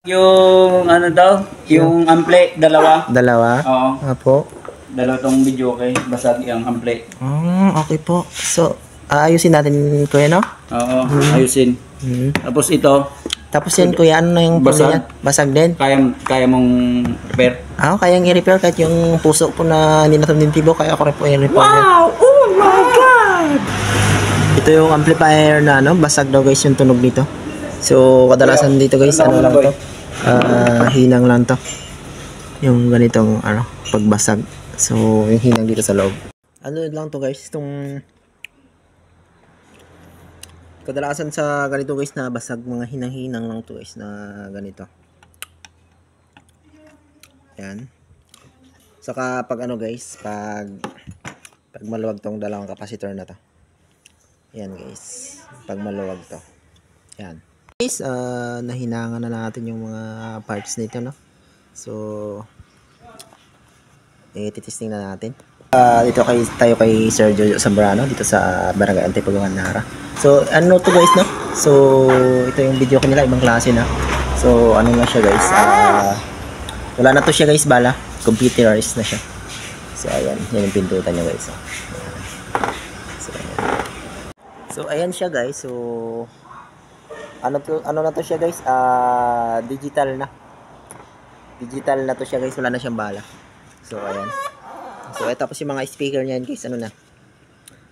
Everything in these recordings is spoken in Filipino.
Yung ano daw, yung ampli, dalawa. Dalawa? Oo. Apo. Dalawa tong video okay, basag yung ampli. Okay po. So, aayusin natin, kuya, no? Oo, ayusin. Tapos ito, Tapos yan, kuya, ano na yung Basag. niya? Basag din? kaya mong repair. Kayang i-repair kahit yung puso po na hindi natinitibo, kaya ako rin po i-repair. Wow! Oh my God! Ito yung amplifier na ano, basag daw guys yung tunog nito. So, kadalasan dito guys, ano lang to? Hinang lang to. Yung ganitong ano, pagbasag. So, yung hinang dito sa loob. Ano lang to guys, itong kadalasan sa ganito guys na basag, mga hinang-hinang lang to guys na ganito. Yan. Saka pag ano guys, pag maluwag tong dalawang capacitor na to. Yan guys. Pag maluwag to. Yan. Guys, nahinangan na natin yung mga parts nito, no? So, titesting na natin. Dito tayo kay Sir Jojo Zambrano dito sa Barangay Antipolo, Nara. So, ano to guys, no? So, ito yung video ko nila, ibang klase na. So, ano na siya guys? Wala na to siya guys, bala. Computerized na siya. So, ayan. Yan yung pindutan niya guys. So, ayan siya guys. So, ano na to siya guys? Digital na. Digital na to siya guys. Wala na siyang bala. So, ayan. So, tapos yung mga speaker niyan guys, ano na?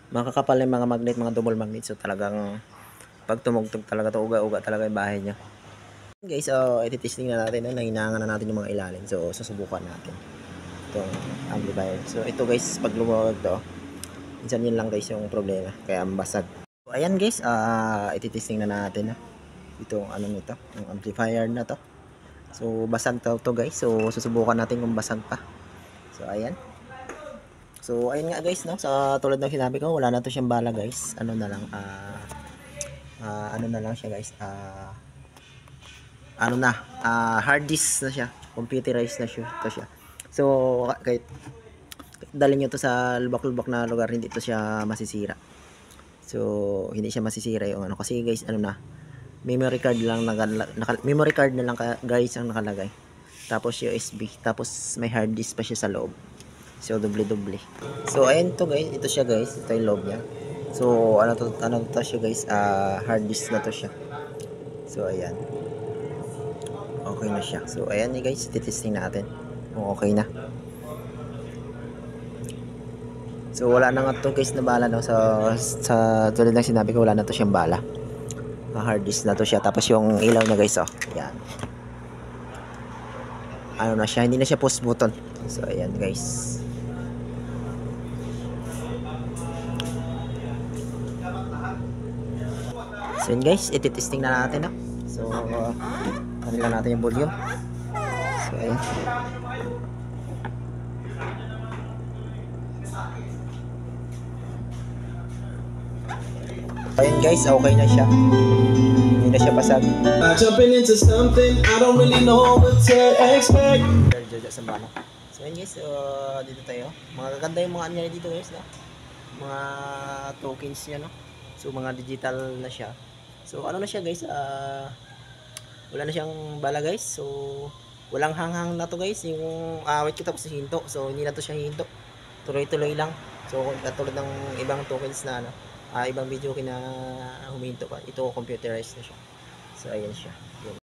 Makakapal na yung mga magnet, mga double magnet. So, talagang pag tumugtog talaga to, uga-uga talaga yung bahay niya. Guys, ititesting na natin. Nahinangan na natin yung mga ilalim. So, susubukan natin itong amplifier. So, ito guys, pag lumawag to, minsan yun lang guys yung problema. Kaya basag. So, ayan guys, ititesting na natin itong ano nito, yung amplifier na to. So, basag to guys. So, susubukan natin kung basag pa. So, ayan. So, ayun nga guys, no? Sa tulad ng sinabi ko, wala na to siyang bala guys. Ano na lang, ano na lang siya guys. Hard disk na siya. Computerized na siya. Ito siya. So, kahit dalhin nyo to sa lubak-lubak na lugar, hindi to siya masisira. So, hindi siya masisira yung ano. Kasi guys, ano na, memory card lang memory card na lang guys ang nakalagay. Tapos USB. Tapos may hard disk pa siya sa loob. So, doble-doble. So, ayun to guys. Ito siya guys. Ito yung loob niya. So, ano to siya guys. Hard disk na to siya. So, ayan. Okay na siya. So, ayan guys. Titesting natin. Kung okay na. So, wala na nga to guys na bala. No? Sa tulad ng sinabi ko, wala na to siyang bala. Hard disk na to siya. Tapos yung ilaw na guys. Ayan. Ano na siya. Hindi na siya push button. So, ayan guys. So yun guys, ititesting na natin. So, ano lang natin yung volume. So, ayan. Ayun guys, okay na siya. Hindi na siya basag. Jumping into something I don't really know what to expect. So yun guys, dito tayo. Mga gaganda yung mga niya dito guys, no? Mga tokens niya, no? So mga digital na siya. So ano na siya guys, wala na siyang bala guys. So walang hanghang na to guys. Yung wait ko tapos hinto. So hindi na to siya hinto. Tuloy-tuloy lang. So katulad ng ibang tokens na ano, ibang video na huminto pa. Ito computerized na siya. So ayan siya.